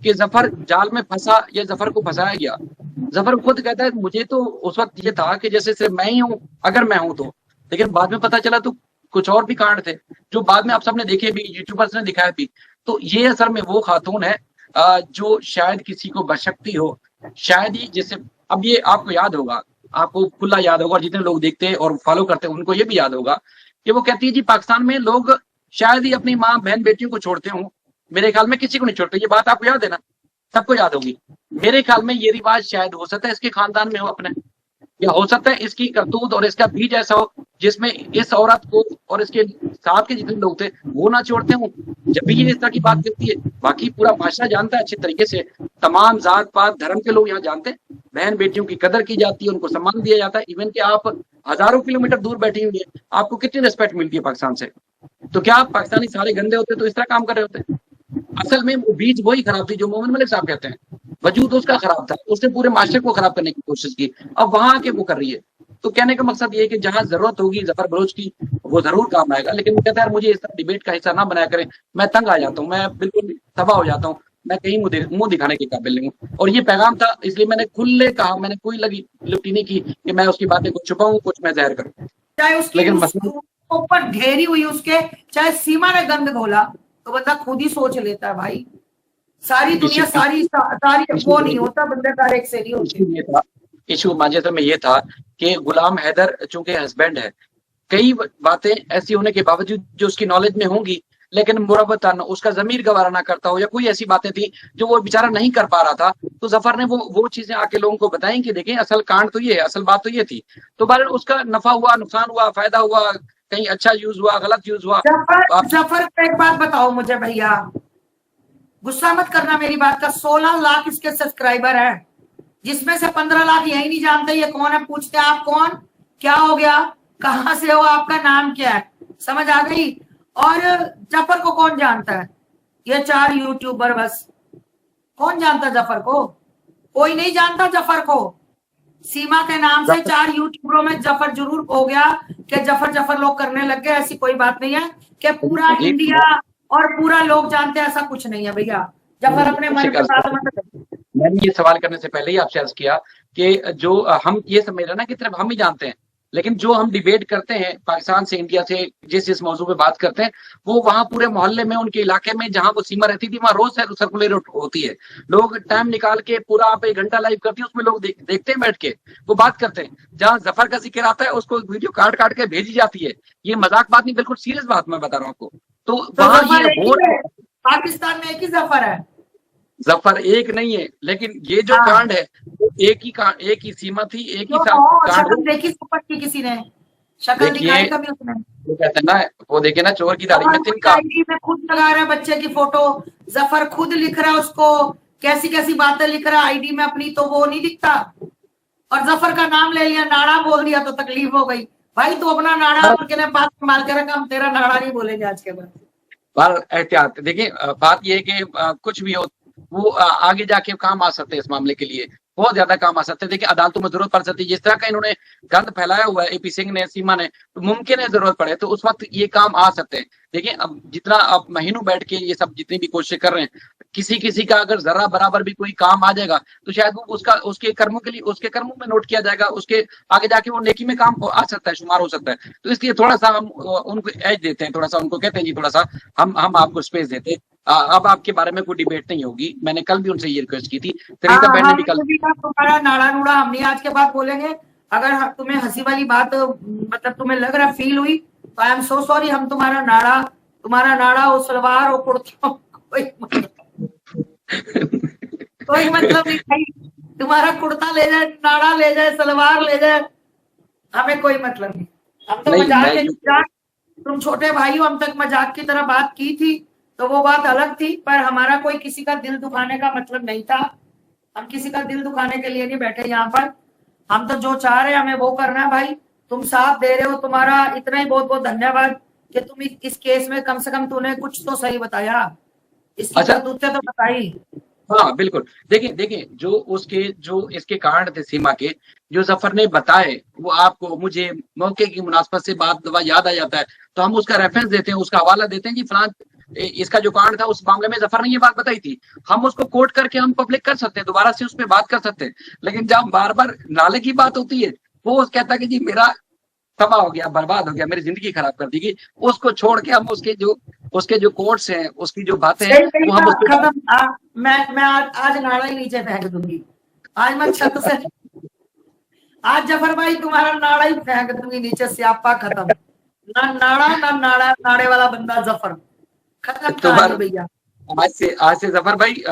कि जफर जाल में फंसा या जफर को फंसाया गया। जफर खुद कहता है मुझे तो उस वक्त ये था कि जैसे सिर्फ मैं ही हूँ, अगर मैं हूं तो, लेकिन बाद में पता चला तो कुछ और भी कांड थे जो बाद में आप सबने देखे भी, यूट्यूबर्स ने दिखाया भी। तो ये असल में वो खातून है जो शायद किसी को बशक्ति हो, शायद ही, जैसे अब ये आपको याद होगा, आपको खुला याद होगा, और जितने लोग देखते हैं और फॉलो करते हैं उनको ये भी याद होगा कि वो कहती है जी पाकिस्तान में लोग शायद ही अपनी माँ बहन बेटियों को छोड़ते हों, मेरे ख्याल में किसी को नहीं छोड़ते। ये बात आपको याद है ना, सबको याद होगी। मेरे ख्याल में ये रिवाज शायद हो सकता है इसके खानदान में हो अपने, या हो सकता है इसकी करतूत और इसका बीज ऐसा हो जिसमें इस औरत को और इसके साथ के जितने लोग थे वो ना छोड़ते हों जब भी ये इस तरह की बात करती है। बाकी पूरा माशरा जानता है अच्छी तरीके से, तमाम जात पात धर्म के लोग यहाँ जानते हैं बहन बेटियों की कदर की जाती है, उनको सम्मान दिया जाता है। इवन कि आप हजारों किलोमीटर दूर बैठी हुई है, आपको कितनी रिस्पेक्ट मिलती है पाकिस्तान से। तो क्या आप पाकिस्तानी सारे गंदे होते तो इस तरह काम कर रहे होते? असल में वो बीज वही खराब थी जो मोमिन मलिक साहब कहते हैं, वजूद उसका खराब था, उसने पूरे माशरे को खराब करने की कोशिश की, अब वहां आके वो कर रही है। तो कहने का मकसद ये है कि जहां जरूरत होगी जफर बलोच की वो जरूर काम आएगा, लेकिन वो कहता है मुझे इस तरह डिबेट का हिस्सा ना बनाया करें, मैं तंग आ जाता हूँ, मैं बिल्कुल तबाह हो जाता हूँ, मैं कहीं मुंह दिखाने के काबिल नहीं हूँ। और ये पैगाम था, इसलिए मैंने खुले कहा, मैंने कोई लगी लिपटी नहीं की कि मैं उसकी बातें को छुपाऊं, कुछ मैं जाहिर करूं। चाहे उसकी ऊपर ढेरी हुई उसके, चाहे सीमा ने गंद घोला, तो बंदा खुद ही सोच लेता है भाई। सारी दुनिया सारी वो नहीं होता, बंदे का एक से नहीं होता। इशू माजिद में ये था कि गुलाम हैदर चूंकि हस्बैंड है, कई बातें ऐसी होने के बावजूद जो उसकी नॉलेज में होंगी, लेकिन मुरब्बतन उसका जमीर गवारा ना करता हो, या कोई ऐसी बातें थी जो वो बेचारा नहीं कर पा रहा था, तो जफर ने वो चीजें आके लोगों को बताई कि देखें असल कांड तो ये है, असल बात तो ये थी। तो बहरहाल उसका नफा हुआ, नुकसान हुआ, फायदा हुआ, कहीं अच्छा यूज हुआ, गलत यूज हुआ। जफर एक बात बताओ मुझे भैया, गुस्सा मत करना मेरी बात का, 16 लाख इसके सब्सक्राइबर है, जिसमें से 15 लाख यही नहीं जानते ये कौन है। पूछते हैं आप कौन, क्या हो गया, कहां से हो, आपका नाम क्या है, समझ आ गई। और जफर को कौन जानता है? ये 4 यूट्यूबर बस। कौन जानता जफर को? कोई नहीं जानता जफर को। सीमा के नाम से 4 यूट्यूबरों में जफर जरूर हो गया कि जफर लोग करने लग गए, ऐसी कोई बात नहीं है कि पूरा इंडिया और पूरा लोग जानते हैं, ऐसा कुछ नहीं है भैया। जफर अपने मन के साथ। मैंने ये सवाल करने से पहले ही आपसे अर्ज किया कि जो हम ये समझ रहे ना कि सिर्फ हम ही जानते हैं, लेकिन जो हम डिबेट करते हैं पाकिस्तान से, इंडिया से, जिस मौजू पे बात करते हैं, वो वहां पूरे मोहल्ले में, उनके इलाके में जहां वो सीमा रहती थी, वहां रोज सर्कुलर होती है। लोग टाइम निकाल के पूरा आप 1 घंटा लाइव करती है, उसमें लोग देखते हैं बैठ के, वो बात करते हैं। जहां जफर का जिक्र आता है उसको वीडियो काट के भेजी जाती है। ये मजाक बात नहीं, बिल्कुल सीरियस बात मैं बता रहा हूँ आपको। तो वहां ये हो, पाकिस्तान में एक ही जफर है, जफर एक नहीं है, लेकिन ये जो कांड है एक ही सीमा थी, एक ही कांड देखी की किसी ने शक्ल दिखाई कभी उसने, वो कहते हैं ना, वो देखे ना चोर की दाढ़ी में तिनका, में खुद लगा रहा है बच्चे की फोटो, जफर खुद लिख रहा है उसको, कैसी कैसी बातें लिख रहा है आईडी में अपनी, तो वो नहीं दिखता। और जफर का नाम ले लिया, नाड़ा बोल दिया तो तकलीफ हो गई। भाई तू अपना नाड़ा बात संभाल के रखा, हम तेरा नाड़ा नहीं बोलेंगे आज के बाद। एहतियात देखिए, बात यह है कि कुछ भी हो वो आगे जाके काम आ सकते हैं, इस मामले के लिए बहुत ज्यादा काम आ सकते हैं। देखिए अदालतों में जरूरत पड़ सकती है, जिस तरह का इन्होंने गंद फैलाया हुआ है एपी सिंह ने, सीमा ने, तो मुमकिन है जरूरत पड़े तो उस वक्त ये काम आ सकते हैं। देखिए अब जितना अब महीनों बैठ के ये सब जितनी भी कोशिश कर रहे हैं, किसी का अगर जरा बराबर भी कोई काम आ जाएगा तो शायद वो उसके कर्मों के लिए, उसके कर्मों में नोट किया जाएगा, उसके आगे जाके वो नेकी में काम आ सकता है, शुमार हो सकता है। तो इसलिए थोड़ा सा हम उनको एज देते हैं, थोड़ा सा उनको कहते हैं जी थोड़ा सा हम आपको स्पेस देते हैं। अब आपके बारे में कोई डिबेट नहीं होगी, मैंने कल भी उनसे ये रिक्वेस्ट की थी, तरीका बहन ने भी कल। तुम्हारा नाड़ा नूड़ा हम नहीं आज के बाद बोलेंगे। अगर तुम्हें हंसी वाली बात मतलब तुम्हें लग रहा फील हुई तो आई एम सो सॉरी। हम तुम्हारा नाड़ा हो, सलवार हो, कुर्ता, कोई मतलब नहीं। तुम्हारा कुर्ता ले जाए, नाड़ा ले जाए, सलवार ले जाए, हमें कोई मतलब नहीं। हम तो मजाक, तुम छोटे भाई हो, हम तक मजाक की तरह बात की थी तो वो बात अलग थी, पर हमारा कोई किसी का दिल दुखाने का मतलब नहीं था। हम किसी का दिल दुखाने के लिए नहीं बैठे यहाँ पर। हम तो जो चाह रहे हैं हमें वो करना है भाई। तुम साथ दे रहे हो, तुम्हारा इतना ही बहुत बहुत धन्यवाद कि तुम इस केस में कम से कम तूने कुछ तो सही बताया, इसकी करतूत तो बताई। हाँ बिल्कुल, देखिए जो इसके कारण थे सीमा के, जो जफर ने बताए, वो आपको मुझे मौके की मुनासबत से बात याद आ जाता है तो हम उसका रेफरेंस देते हैं, उसका हवाला देते हैं जी फलां इसका जो कांड था उस मामले में जफर ने ये बात बताई थी, हम उसको कोट करके हम पब्लिक कर सकते हैं, दोबारा से उस पर बात कर सकते हैं। लेकिन जब बार बार नाले की बात होती है, वो कहता है कि जी मेरा तबाह हो गया, बर्बाद हो गया, मेरी जिंदगी खराब कर दी गई, उसको छोड़ के हम उसके जो कोट्स हैं, उसकी जो बातें हैं, वो हम उसको खत्म। मैं आज नाड़ा ही नीचे फेंक दूंगी, आज मैं छत से, आज जफर भाई तुम्हारा नाड़ा ही फेंक दूंगी नीचे, स्यापा खत्म। ना नाड़ा ना नाड़ा, नाड़े वाला बंदा जफर, खत्म तो कहानी भैया। आज से जफर भाई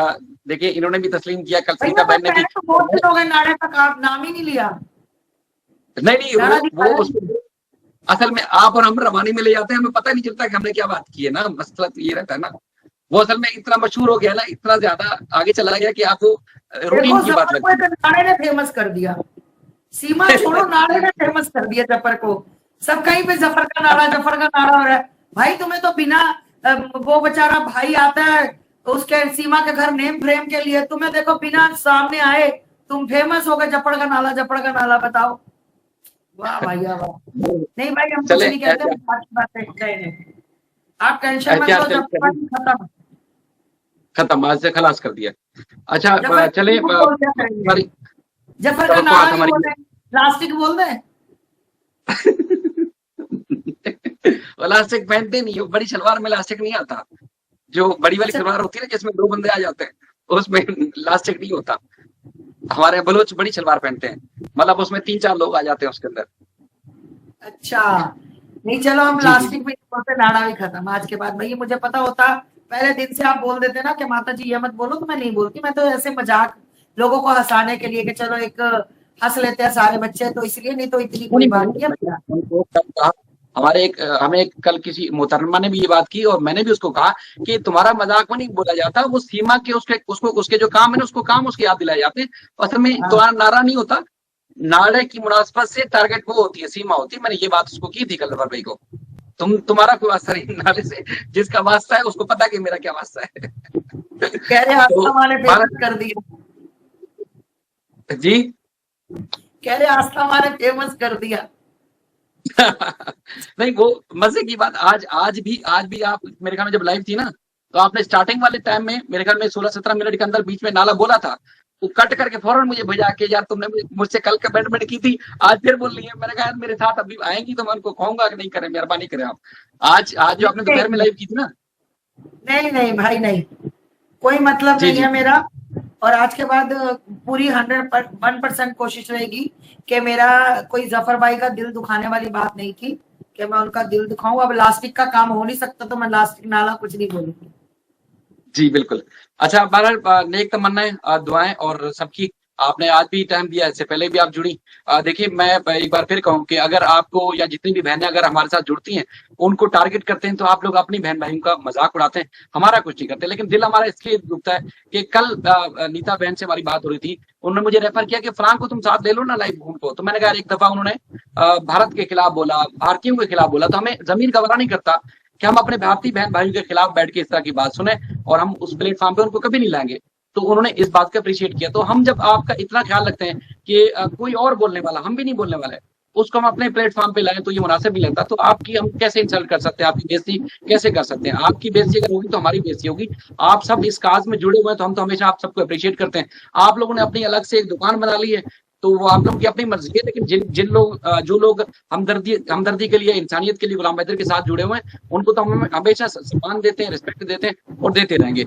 देखिए, इन्होंने भी तस्लीम किया, कल सरिता बहन ने भी। तो बहुत दिन हो गए नाड़े का नाम ही नहीं लिया। नहीं वो उसको असल में आप और हम रवानी में ले जाते हैं, हमें पता नहीं चलता कि हमने क्या बात की है ना, मसला तो ये रहता है ना। वो असल में इतना मशहूर हो गया ना, इतना ज्यादा आगे चला गया कि आपको रूटीन की बात लगती है। नाड़े ने फेमस कर दिया, सीमा छोड़ो, नाड़े ने फेमस कर दिया जफर को। सब कहीं पे जफर का नाड़ा, जफर का नाड़ा हो रहा है। भाई तुम्हें तो बिना वो बेचारा भाई आता है उसके सीमा के घर नेम फ्रेम के लिए, तुम्हें देखो बिना सामने आए तुम फेमस हो गए, जफर का नाला, जफर का नाला। बताओ, वाह भैया वाह। नहीं भाई हम कुछ नहीं कहते, बातें आप टेंशन मत लो, जफर खत्म, आज से खलास कर दिया। अच्छा चले, जफर का नारा नहीं बोल रहे, प्लास्टिक बोल रहे। इलास्टिक पहनते नहीं, बड़ी सलवार में इलास्टिक नहीं आता, जो बड़ी वाली सलवार होती है ना जिसमें 2 बंदे आ जाते हैं, उसमें इलास्टिक नहीं होता। हमारे बलोच बड़ी सलवार पहनते हैं, मतलब उसमें 3-4 लोग आ जाते हैं उसके अंदर। अच्छा नहीं, चलो हम प्लास्टिक भी बोलते, नाड़ा भी खत्म आज के बाद। भाई मुझे पता होता पहले दिन से, आप बोल देते ना कि माता जी ये मत बोलो, तो मैं नहीं बोलती। मैं तो ऐसे मजाक, लोगों को हंसाने के लिए कि चलो एक हंस लेते हैं सारे बच्चे, तो इसलिए, नहीं तो इतनी कोई बात नहीं है। हमें कल किसी मोहतरमा ने भी ये बात की और मैंने भी उसको कहा कि तुम्हारा मजाक में नहीं बोला जाता, वो सीमा के उसके जो काम है ना, उसको काम उसके याद दिलाए जाते हैं। असल में तुम्हारा नारा नहीं होता, नारे की मुनासबत से टारगेट वो होती है, सीमा होती है। मैंने ये बात उसको की थी कल जफर भाई को। तुम्हारा कोई वास्ता नहीं नारे से, जिसका वास्ता है उसको पता कि मेरा क्या वास्ता है। कह रहे आस्था ने फेमस कर दिया जी, कह रहे आस्था ने फेमस कर दिया। नहीं वो मजे की बात, आज भी आप मेरे ख्याल में जब लाइव थी ना, तो आपने स्टार्टिंग वाले टाइम में मेरे ख्याल में 16-17 मिनट के अंदर बीच में नाला बोला था, वो कट करके फौरन मुझे भेजा के यार तुमने मुझसे कल कमेंटमेंट की थी, आज फिर बोल रही है। मैंने कहा मेरे साथ अभी आएंगी तो मैं उनको कहूंगा कि नहीं करें, मेहरबानी करें आप। आज जो आपने दोपहर में लाइव की थी ना। नहीं भाई नहीं, कोई मतलब नहीं है मेरा। और आज के बाद पूरी 101% कोशिश रहेगी कि मेरा कोई जफर भाई का दिल दुखाने वाली बात नहीं थी कि मैं उनका दिल दुखाऊं। अब लास्टिक का काम हो नहीं सकता तो मैं लास्टिक नाला कुछ नहीं बोलूंगी। जी बिल्कुल। अच्छा बहरहाल नेक तमन्नाएं, दुआएं और सबकी, आपने आज भी टाइम दिया, इससे पहले भी आप जुड़ी। देखिए मैं एक बार फिर कहूँ कि अगर आपको या जितनी भी बहनें अगर हमारे साथ जुड़ती हैं, उनको टारगेट करते हैं, तो आप लोग अपनी बहन भाइयों का मजाक उड़ाते हैं, हमारा कुछ नहीं करते। लेकिन दिल हमारा इसलिए दुखता है कि कल नीता बहन से हमारी बात हो रही थी, उन्होंने मुझे रेफर किया कि फलां को तुम साथ ले लो ना लाइव घूम को। तो मैंने कहा एक दफा उन्होंने भारत के खिलाफ बोला, भारतीयों के खिलाफ बोला, तो हमें जमीन गवारा नहीं करता कि हम अपने भारतीय बहन भाइयों के खिलाफ बैठ के इस तरह की बात सुने, और हम उस प्लेटफॉर्म पे उनको कभी नहीं लाएंगे। तो उन्होंने इस बात को अप्रिशिएट किया। तो हम जब आपका इतना ख्याल रखते हैं कि कोई और बोलने वाला, हम भी नहीं बोलने वाले, उसको हम अपने प्लेटफॉर्म पे लाएं, तो ये मुनासिब नहीं लगता। तो आपकी हम कैसे इंसल्ट कर सकते हैं, आपकी बेइज्जती कैसे कर सकते हैं? आपकी बेइज्जती अगर होगी तो हमारी बेइज्जती होगी। आप सब इस काज में जुड़े हुए हैं, तो हम तो हमेशा आप सबको अप्रिशिएट करते हैं। आप लोगों ने अपनी अलग से एक दुकान बना ली है, तो वो आप लोगों की अपनी मर्जी है, लेकिन जिन लोग जो लोग हमदर्दी के लिए, इंसानियत के लिए गुलाम हैदर के साथ जुड़े हुए हैं, उनको तो हम हमेशा सम्मान देते हैं, रिस्पेक्ट देते हैं और देते रहेंगे।